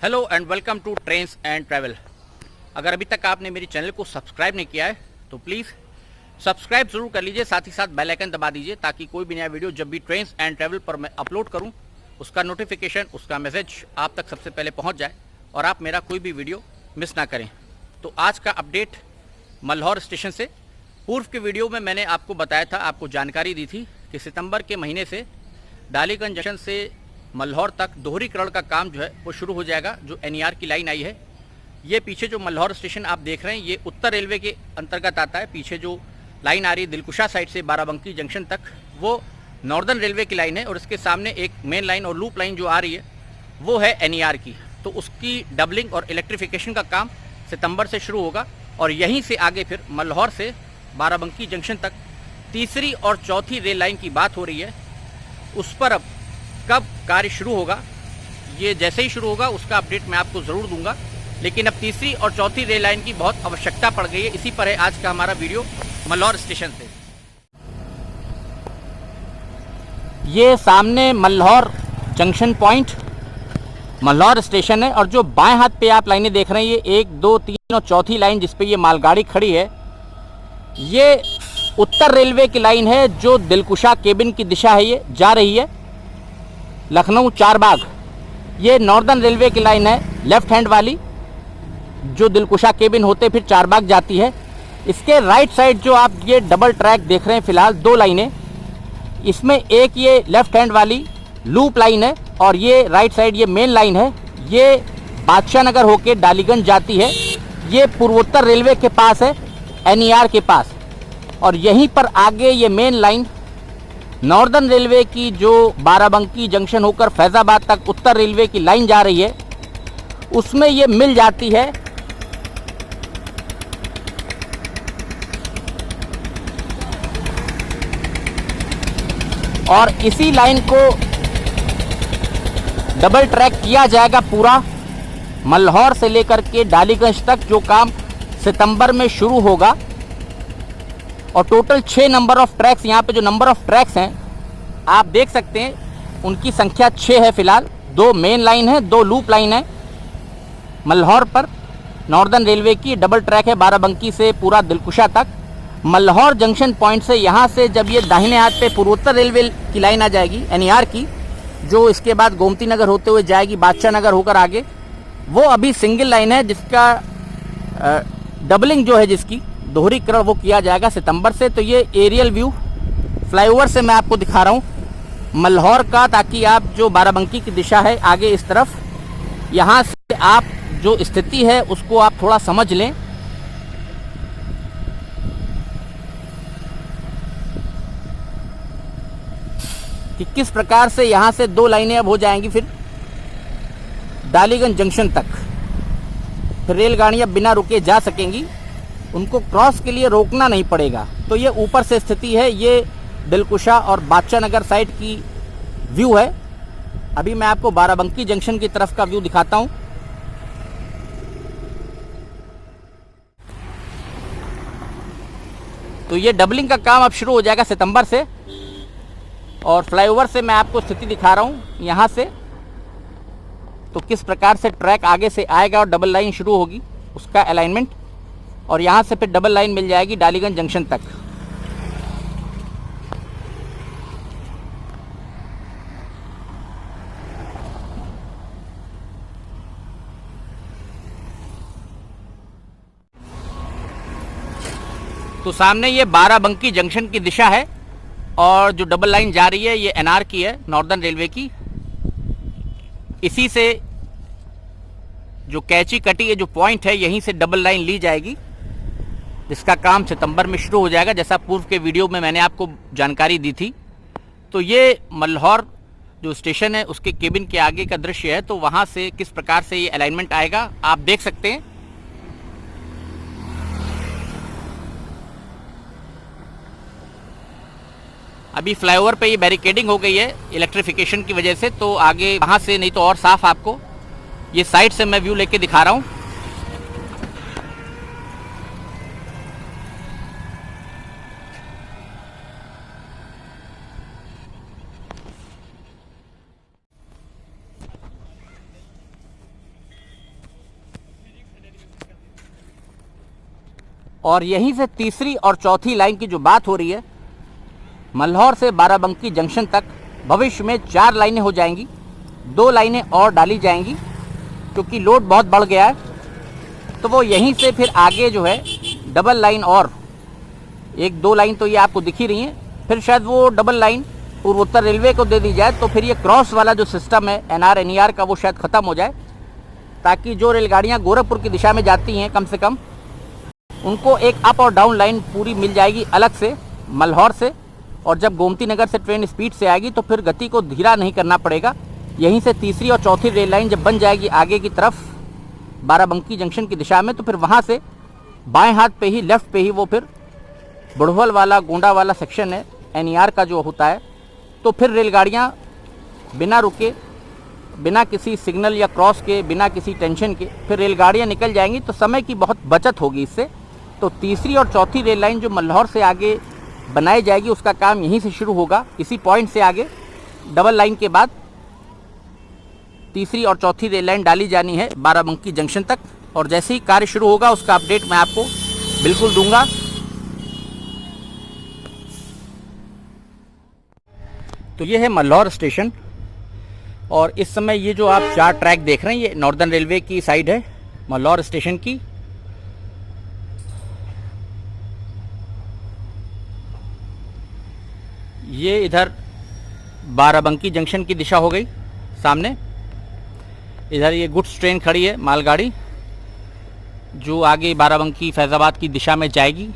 Hello and welcome to trains and travel. अगर अभी तक आपने मेरे चैनल को सब्सक्राइब नहीं किया है तो प्लीज़ सब्सक्राइब ज़रूर कर लीजिए, साथ ही साथ बेल आइकन दबा दीजिए ताकि कोई भी नया वीडियो जब भी ट्रेन्स एंड ट्रैवल पर मैं अपलोड करूं उसका नोटिफिकेशन, उसका मैसेज आप तक सबसे पहले पहुंच जाए और आप मेरा कोई भी वीडियो मिस ना करें। तो आज का अपडेट मल्हौर स्टेशन से। पूर्व के वीडियो में मैंने आपको बताया था, आपको जानकारी दी थी कि सितंबर के महीने से डालीगंज जंक्शन से मल्हौर तक दोहरीकरण का काम जो है वो शुरू हो जाएगा। जो एनईआर की लाइन आई है, ये पीछे जो मल्हौर स्टेशन आप देख रहे हैं ये उत्तर रेलवे के अंतर्गत आता है। पीछे जो लाइन आ रही है दिलकुशा साइड से बाराबंकी जंक्शन तक, वो नॉर्दर्न रेलवे की लाइन है और इसके सामने एक मेन लाइन और लूप लाइन जो आ रही है वो है एनईआर की। तो उसकी डबलिंग और इलेक्ट्रिफिकेशन का काम सितंबर से शुरू होगा और यहीं से आगे फिर मल्हौर से बाराबंकी जंक्शन तक तीसरी और चौथी रेल लाइन की बात हो रही है। उस पर अब कब कार्य शुरू होगा, ये जैसे ही शुरू होगा उसका अपडेट मैं आपको ज़रूर दूंगा। लेकिन अब तीसरी और चौथी रेल लाइन की बहुत आवश्यकता पड़ गई है। इसी पर है आज का हमारा वीडियो मल्हौर स्टेशन से। ये सामने Malhaur junction point Malhaur station है और जो बाएं हाथ पे आप लाइनें देख रहे हैं ये 1, 2, 3 और चौथी लाइन जिस पे ये मालगाड़ी खड़ी है, ये उत्तर रेलवे की लाइन है जो दिलकुशा केबिन की दिशा है, ये जा रही है लखनऊ चारबाग। ये नॉर्दर्न रेलवे की लाइन है लेफ्ट हैंड वाली, जो दिलकुशा केबिन होते फिर चारबाग जाती है। इसके राइट साइड जो आप ये डबल ट्रैक देख रहे हैं फिलहाल दो लाइनें, इसमें एक ये लेफ्ट हैंड वाली लूप लाइन है और ये राइट साइड ये मेन लाइन है। ये बादशाह नगर होके डालीगंज जाती है। ये पूर्वोत्तर रेलवे के पास है, एनईआर के पास। और यहीं पर आगे ये मेन लाइन नॉर्दर्न रेलवे की जो बाराबंकी जंक्शन होकर फैज़ाबाद तक उत्तर रेलवे की लाइन जा रही है, उसमें ये मिल जाती है। और इसी लाइन को डबल ट्रैक किया जाएगा पूरा मल्हौर से लेकर के डालीगंज तक, जो काम सितंबर में शुरू होगा। और टोटल 6 नंबर ऑफ ट्रैक्स, यहाँ पे जो नंबर ऑफ ट्रैक्स हैं आप देख सकते हैं, उनकी संख्या 6 है फिलहाल। 2 मेन लाइन है, 2 लूप लाइन है। मल्हौर पर नॉर्दर्न रेलवे की डबल ट्रैक है बाराबंकी से पूरा दिलकुशा तक। मल्हौर जंक्शन पॉइंट से यहाँ से जब ये दाहिने हाथ पे पूर्वोत्तर रेलवे की लाइन आ जाएगी एनईआर की, जो इसके बाद गोमती नगर होते हुए जाएगी बादशाह नगर होकर आगे, वो अभी सिंगल लाइन है जिसका डबलिंग जो है, जिसकी दोहरीकरण वो किया जाएगा सितंबर से। तो ये एरियल व्यू फ्लाईओवर से मैं आपको दिखा रहा हूँ मल्हौर का, ताकि आप जो बाराबंकी की दिशा है आगे इस तरफ, यहाँ से आप जो स्थिति है उसको आप थोड़ा समझ लें। कि किस प्रकार से यहाँ से 2 लाइनें अब हो जाएंगी फिर डालीगंज जंक्शन तक। फिर रेलगाड़ियाँ बिना रुके जा सकेंगी, उनको क्रॉस के लिए रोकना नहीं पड़ेगा। तो ये ऊपर से स्थिति है, ये दिलकुशा और बादशाह नगर साइड की व्यू है। अभी मैं आपको बाराबंकी जंक्शन की तरफ का व्यू दिखाता हूँ। तो ये डबलिंग का काम अब शुरू हो जाएगा सितंबर से। और फ्लाईओवर से मैं आपको स्थिति दिखा रहा हूँ यहाँ से, तो किस प्रकार से ट्रैक आगे से आएगा और डबल लाइन शुरू होगी उसका अलाइनमेंट। और यहाँ से फिर डबल लाइन मिल जाएगी डालीगंज जंक्शन तक। तो सामने ये बाराबंकी जंक्शन की दिशा है और जो डबल लाइन जा रही है ये एनआर की है, नॉर्दर्न रेलवे की। इसी से जो कैची कटी है जो पॉइंट है, यहीं से डबल लाइन ली जाएगी, जिसका काम सितंबर में शुरू हो जाएगा, जैसा पूर्व के वीडियो में मैंने आपको जानकारी दी थी। तो ये मल्हौर जो स्टेशन है उसके केबिन के आगे का दृश्य है। तो वहाँ से किस प्रकार से ये अलाइनमेंट आएगा आप देख सकते हैं। अभी फ्लाईओवर पे ये बैरिकेडिंग हो गई है इलेक्ट्रिफिकेशन की वजह से, तो आगे वहाँ से नहीं तो और साफ आपको ये साइड से मैं व्यू लेके दिखा रहा हूँ। और यहीं से तीसरी और चौथी लाइन की जो बात हो रही है, मल्हौर से बाराबंकी जंक्शन तक भविष्य में 4 लाइनें हो जाएंगी। 2 लाइनें और डाली जाएंगी क्योंकि लोड बहुत बढ़ गया है। तो वो यहीं से फिर आगे जो है डबल लाइन और 1-2 लाइन तो ये आपको दिख ही रही हैं, फिर शायद वो डबल लाइन पूर्वोत्तर रेलवे को दे दी जाए तो फिर ये क्रॉस वाला जो सिस्टम है NR NER का वो शायद ख़त्म हो जाए, ताकि जो रेलगाड़ियाँ गोरखपुर की दिशा में जाती हैं कम से कम उनको एक अप और डाउन लाइन पूरी मिल जाएगी अलग से मल्हौर से। और जब गोमती नगर से ट्रेन स्पीड से आएगी तो फिर गति को धीरा नहीं करना पड़ेगा। यहीं से तीसरी और चौथी रेल लाइन जब बन जाएगी आगे की तरफ बाराबंकी जंक्शन की दिशा में, तो फिर वहाँ से बाएं हाथ पे ही, लेफ्ट पे ही वो फिर बुढ़वल वाला गोंडा वाला सेक्शन है NER का जो होता है, तो फिर रेलगाड़ियाँ बिना रुके, बिना किसी सिग्नल या क्रॉस के, बिना किसी टेंशन के फिर रेलगाड़ियाँ निकल जाएंगी। तो समय की बहुत बचत होगी इससे। तो तीसरी और चौथी रेल लाइन जो मल्हौर से आगे बनाई जाएगी उसका काम यहीं से शुरू होगा। इसी पॉइंट से आगे डबल लाइन के बाद तीसरी और चौथी रेल लाइन डाली जानी है बाराबंकी जंक्शन तक। और जैसे ही कार्य शुरू होगा उसका अपडेट मैं आपको बिल्कुल दूंगा। तो ये है मल्हौर स्टेशन और इस समय ये जो आप 4 ट्रैक देख रहे हैं ये नॉर्दर्न रेलवे की साइड है मल्हौर स्टेशन की। ये इधर बाराबंकी जंक्शन की दिशा हो गई सामने। इधर ये गुड्स ट्रेन खड़ी है, मालगाड़ी, जो आगे बाराबंकी फैज़ाबाद की दिशा में जाएगी।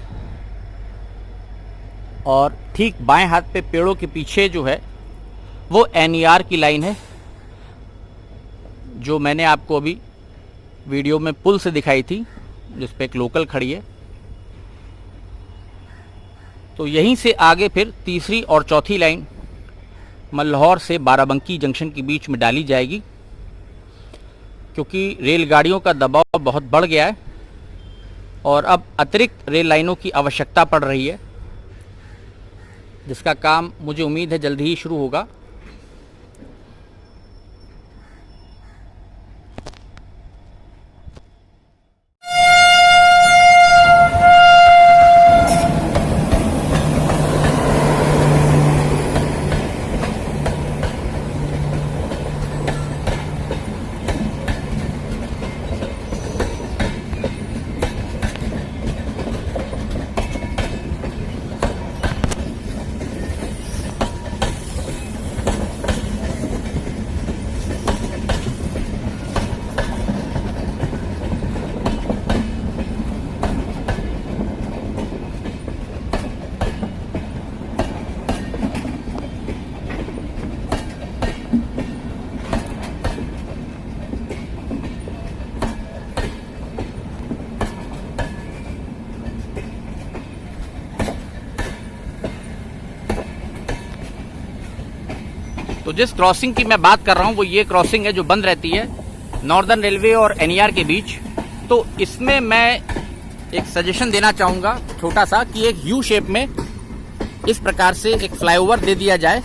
और ठीक बाएं हाथ पे पेड़ों के पीछे जो है वो NER की लाइन है, जो मैंने आपको अभी वीडियो में पुल से दिखाई थी, जिस पे एक लोकल खड़ी है। तो यहीं से आगे फिर तीसरी और चौथी लाइन मल्हौर से बाराबंकी जंक्शन के बीच में डाली जाएगी, क्योंकि रेलगाड़ियों का दबाव बहुत बढ़ गया है और अब अतिरिक्त रेल लाइनों की आवश्यकता पड़ रही है, जिसका काम मुझे उम्मीद है जल्दी ही शुरू होगा। तो जिस क्रॉसिंग की मैं बात कर रहा हूँ वो ये क्रॉसिंग है जो बंद रहती है नॉर्दर्न रेलवे और NER के बीच। तो इसमें मैं एक सजेशन देना चाहूँगा छोटा सा, कि एक U शेप में इस प्रकार से एक फ्लाईओवर दे दिया जाए,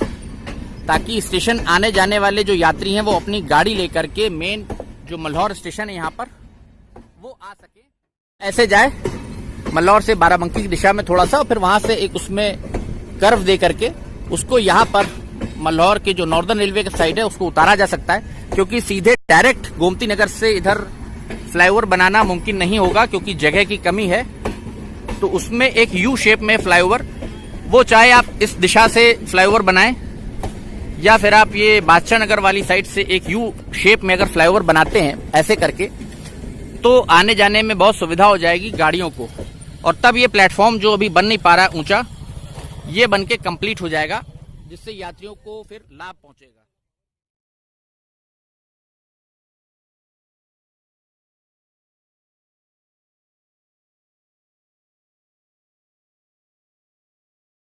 ताकि स्टेशन आने जाने वाले जो यात्री हैं वो अपनी गाड़ी लेकर के मेन जो मल्हौर स्टेशन है यहाँ पर वो आ सके। ऐसे जाए मल्हौर से बाराबंकी की दिशा में थोड़ा सा, और फिर वहाँ से एक उसमें कर्व दे करके उसको यहाँ पर मल्हौर के जो नॉर्दर्न रेलवे की साइड है उसको उतारा जा सकता है, क्योंकि सीधे डायरेक्ट गोमती नगर से इधर फ्लाईओवर बनाना मुमकिन नहीं होगा क्योंकि जगह की कमी है। तो उसमें एक U शेप में फ्लाईओवर, वो चाहे आप इस दिशा से फ्लाईओवर बनाएं या फिर आप ये बादशाह नगर वाली साइड से एक U शेप में अगर फ्लाईओवर बनाते हैं ऐसे करके, तो आने जाने में बहुत सुविधा हो जाएगी गाड़ियों को। और तब ये प्लेटफॉर्म जो अभी बन नहीं पा रहा है ऊंचा, ये बन के कंप्लीट हो जाएगा, जिससे यात्रियों को फिर लाभ पहुंचेगा।